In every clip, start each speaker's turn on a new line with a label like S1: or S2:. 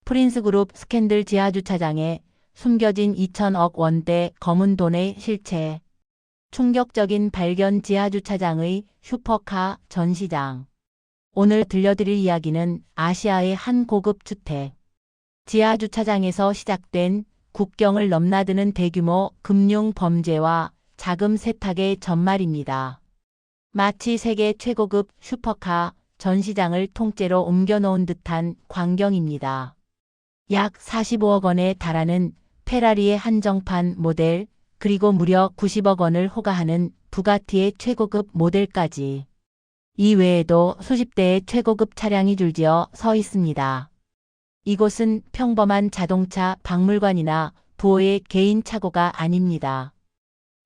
S1: 프린스그룹 스캔들 지하주차장에 숨겨진 2천억 원대 검은 돈의 실체. 충격적인 발견 지하주차장의 슈퍼카 전시장. 오늘 들려드릴 이야기는 아시아의 한 고급 주택. 지하주차장에서 시작된 국경을 넘나드는 대규모 금융 범죄와 자금 세탁의 전말입니다. 마치 세계 최고급 슈퍼카 전시장을 통째로 옮겨놓은 듯한 광경입니다. 약 45억 원에 달하는 페라리의 한정판 모델, 그리고 무려 90억 원을 호가하는 부가티의 최고급 모델까지. 이 외에도 수십 대의 최고급 차량이 줄지어 서 있습니다. 이곳은 평범한 자동차 박물관이나 부호의 개인 차고가 아닙니다.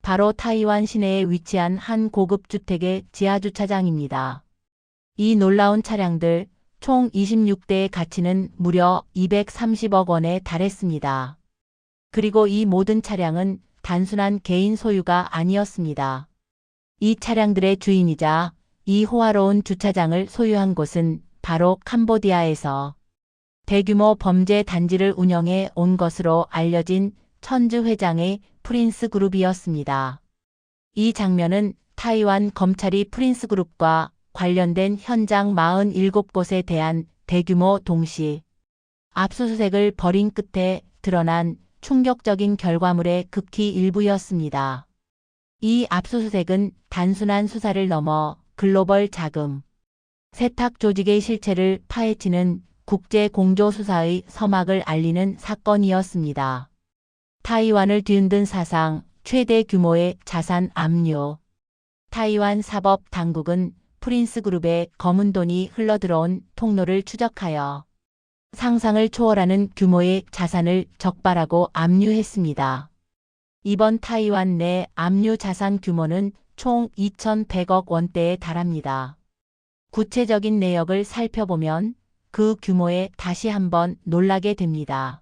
S1: 바로 타이완 시내에 위치한 한 고급 주택의 지하주차장입니다. 이 놀라운 차량들 총 26대의 가치는 무려 230억 원에 달했습니다. 그리고 이 모든 차량은 단순한 개인 소유가 아니었습니다. 이 차량들의 주인이자 이 호화로운 주차장을 소유한 곳은 바로 캄보디아에서 대규모 범죄 단지를 운영해 온 것으로 알려진 천주 회장의 프린스그룹이었습니다. 이 장면은 타이완 검찰이 프린스그룹과 관련된 현장 47곳에 대한 대규모 동시 압수수색을 벌인 끝에 드러난 충격적인 결과물의 극히 일부였습니다. 이 압수수색은 단순한 수사를 넘어 글로벌 자금 세탁 조직의 실체를 파헤치는 국제 공조 수사의 서막을 알리는 사건이었습니다. 타이완을 뒤흔든 사상 최대 규모의 자산 압류. 타이완 사법 당국은 프린스그룹의 검은 돈이 흘러들어온 통로를 추적하여 상상을 초월하는 규모의 자산을 적발하고 압류했습니다. 이번 타이완 내 압류 자산 규모는 총 2,100억 원대에 달합니다. 구체적인 내역을 살펴보면 그 규모에 다시 한번 놀라게 됩니다.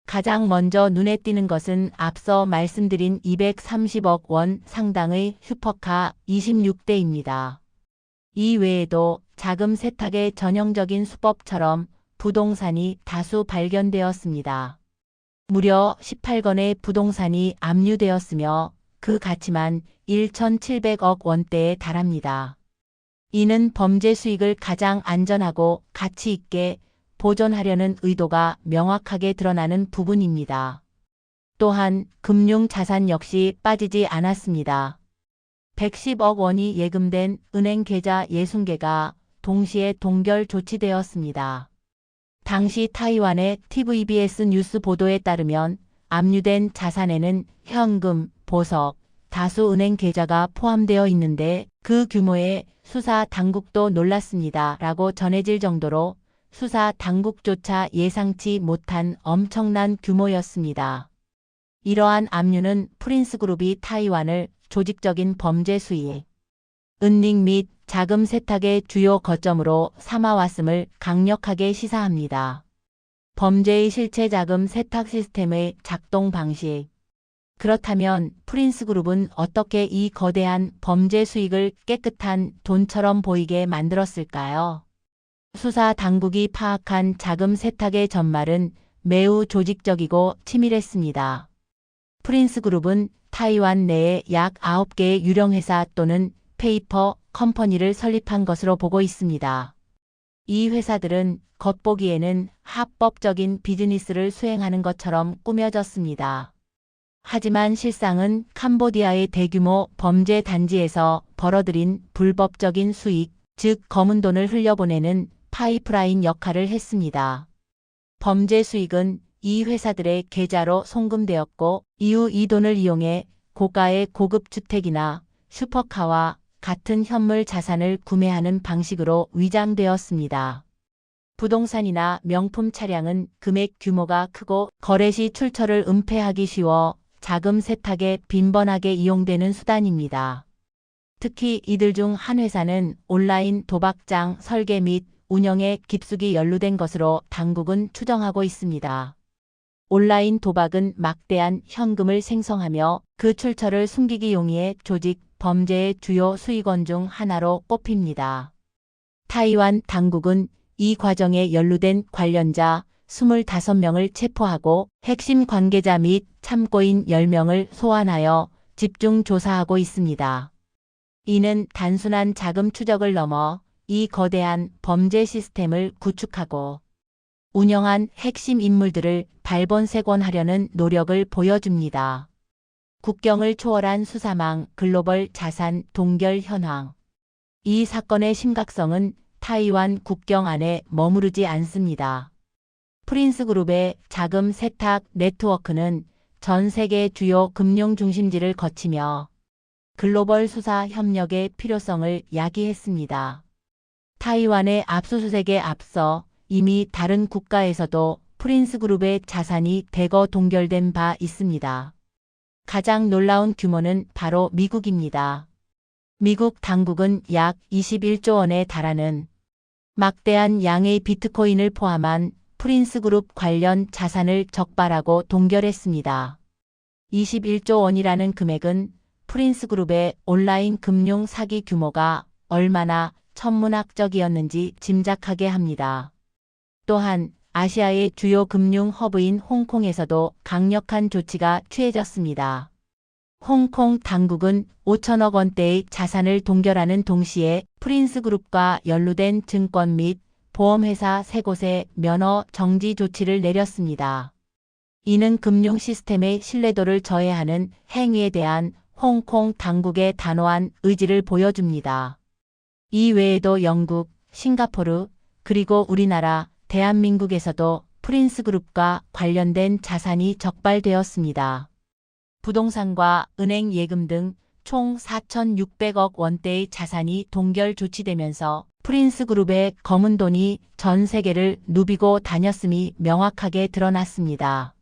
S1: 가장 먼저 눈에 띄는 것은 앞서 말씀드린 230억 원 상당의 슈퍼카 26대입니다. 이 외에도 자금 세탁의 전형적인 수법처럼 부동산이 다수 발견되었습니다. 무려 18건의 부동산이 압류되었으며 그 가치만 1,700억 원대에 달합니다. 이는 범죄 수익을 가장 안전하고 가치 있게 보존하려는 의도가 명확하게 드러나는 부분입니다. 또한 금융 자산 역시 빠지지 않았습니다. 110억 원이 예금된 은행 계좌 60개가 동시에 동결 조치되었습니다. 당시 타이완의 TVBS 뉴스 보도에 따르면 압류된 자산에는 현금, 보석, 다수 은행 계좌가 포함되어 있는데 그 규모에 수사 당국도 놀랐습니다. 라고 전해질 정도로 수사 당국조차 예상치 못한 엄청난 규모였습니다. 이러한 압류는 프린스그룹이 타이완을 조직적인 범죄 수익, 은닉 및 자금 세탁의 주요 거점으로 삼아왔음을 강력하게 시사합니다. 범죄의 실체 자금 세탁 시스템의 작동 방식. 그렇다면 프린스그룹은 어떻게 이 거대한 범죄 수익을 깨끗한 돈처럼 보이게 만들었을까요? 수사 당국이 파악한 자금 세탁의 전말은 매우 조직적이고 치밀했습니다. 프린스그룹은 타이완 내에 약 9개의 유령회사 또는 페이퍼 컴퍼니를 설립한 것으로 보고 있습니다. 이 회사들은 겉보기에는 합법적인 비즈니스를 수행하는 것처럼 꾸며졌습니다. 하지만 실상은 캄보디아의 대규모 범죄 단지에서 벌어들인 불법적인 수익, 즉 검은 돈을 흘려보내는 파이프라인 역할을 했습니다. 범죄 수익은 이 회사들의 계좌로 송금되었고 이후 이 돈을 이용해 고가의 고급 주택이나 슈퍼카와 같은 현물 자산을 구매하는 방식으로 위장되었습니다. 부동산이나 명품 차량은 금액 규모가 크고 거래 시 출처를 은폐하기 쉬워 자금 세탁에 빈번하게 이용되는 수단입니다. 특히 이들 중 한 회사는 온라인 도박장 설계 및 운영에 깊숙이 연루된 것으로 당국은 추정하고 있습니다. 온라인 도박은 막대한 현금을 생성하며 그 출처를 숨기기 용이해 조직 범죄의 주요 수익원 중 하나로 꼽힙니다. 타이완 당국은 이 과정에 연루된 관련자 25명을 체포하고 핵심 관계자 및 참고인 10명을 소환하여 집중 조사하고 있습니다. 이는 단순한 자금 추적을 넘어 이 거대한 범죄 시스템을 구축하고 운영한 핵심 인물들을 발본색원하려는 노력을 보여줍니다. 국경을 초월한 수사망 글로벌 자산 동결 현황. 이 사건의 심각성은 타이완 국경 안에 머무르지 않습니다. 프린스그룹의 자금 세탁 네트워크는 전 세계 주요 금융 중심지를 거치며 글로벌 수사 협력의 필요성을 야기했습니다. 타이완의 압수수색에 앞서 이미 다른 국가에서도 프린스그룹의 자산이 대거 동결된 바 있습니다. 가장 놀라운 규모는 바로 미국입니다. 미국 당국은 약 21조 원에 달하는 막대한 양의 비트코인을 포함한 프린스그룹 관련 자산을 적발하고 동결했습니다. 21조 원이라는 금액은 프린스그룹의 온라인 금융 사기 규모가 얼마나 천문학적이었는지 짐작하게 합니다. 또한 아시아의 주요 금융 허브인 홍콩에서도 강력한 조치가 취해졌습니다. 홍콩 당국은 5천억 원대의 자산을 동결하는 동시에 프린스그룹과 연루된 증권 및 보험회사 3곳에 면허 정지 조치를 내렸습니다. 이는 금융 시스템의 신뢰도를 저해하는 행위에 대한 홍콩 당국의 단호한 의지를 보여줍니다. 이 외에도 영국, 싱가포르, 그리고 우리나라, 대한민국에서도 프린스그룹과 관련된 자산이 적발되었습니다. 부동산과 은행 예금 등 총 4,600억 원대의 자산이 동결 조치되면서 프린스그룹의 검은 돈이 전 세계를 누비고 다녔음이 명확하게 드러났습니다.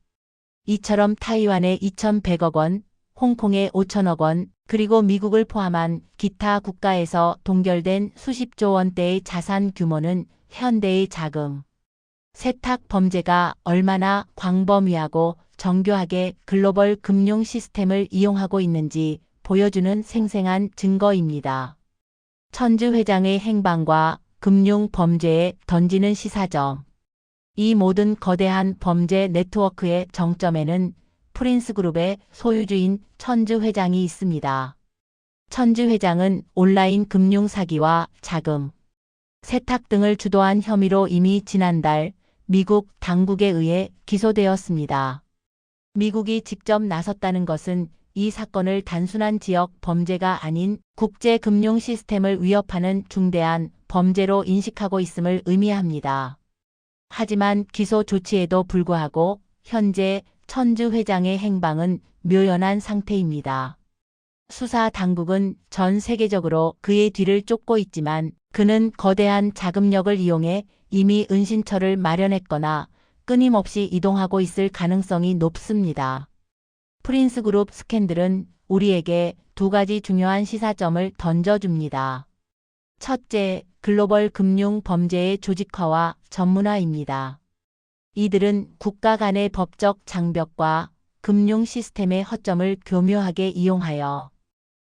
S1: 이처럼 타이완의 2,100억 원, 홍콩의 5천억 원, 그리고 미국을 포함한 기타 국가에서 동결된 수십조 원대의 자산 규모는 현대의 자금 세탁 범죄가 얼마나 광범위하고 정교하게 글로벌 금융 시스템을 이용하고 있는지 보여주는 생생한 증거입니다. 천주 회장의 행방과 금융 범죄에 던지는 시사점. 이 모든 거대한 범죄 네트워크의 정점에는 프린스그룹의 소유주인 천주 회장이 있습니다. 천주 회장은 온라인 금융 사기와 자금 세탁 등을 주도한 혐의로 이미 지난달 미국 당국에 의해 기소되었습니다. 미국이 직접 나섰다는 것은 이 사건을 단순한 지역 범죄가 아닌 국제 금융 시스템을 위협하는 중대한 범죄로 인식하고 있음을 의미합니다. 하지만 기소 조치에도 불구하고 현재 천주 회장의 행방은 묘연한 상태입니다. 수사 당국은 전 세계적으로 그의 뒤를 쫓고 있지만 그는 거대한 자금력을 이용해 이미 은신처를 마련했거나 끊임없이 이동하고 있을 가능성이 높습니다. 프린스그룹 스캔들은 우리에게 두 가지 중요한 시사점을 던져줍니다. 첫째, 글로벌 금융 범죄의 조직화와 전문화입니다. 이들은 국가 간의 법적 장벽과 금융 시스템의 허점을 교묘하게 이용하여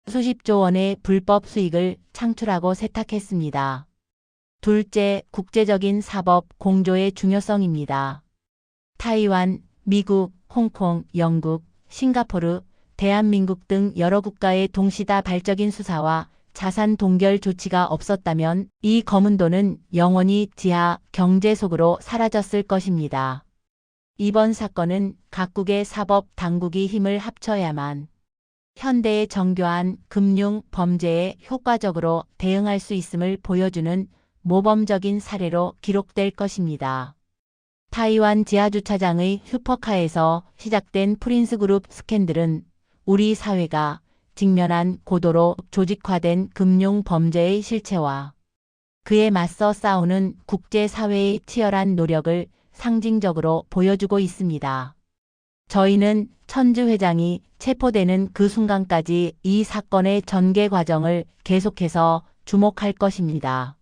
S1: 수십조 원의 불법 수익을 창출하고 세탁했습니다. 둘째, 국제적인 사법 공조의 중요성입니다. 타이완, 미국, 홍콩, 영국, 싱가포르, 대한민국 등 여러 국가의 동시다발적인 수사와 자산 동결 조치가 없었다면 이 검은 돈은 영원히 지하 경제 속으로 사라졌을 것입니다. 이번 사건은 각국의 사법 당국이 힘을 합쳐야만 현대의 정교한 금융 범죄에 효과적으로 대응할 수 있음을 보여주는 모범적인 사례로 기록될 것입니다. 타이완 지하주차장의 슈퍼카에서 시작된 프린스그룹 스캔들은 우리 사회가 직면한 고도로 조직화된 금융 범죄의 실체와 그에 맞서 싸우는 국제사회의 치열한 노력을 상징적으로 보여주고 있습니다. 저희는 천주 회장이 체포되는 그 순간까지 이 사건의 전개 과정을 계속해서 주목할 것입니다.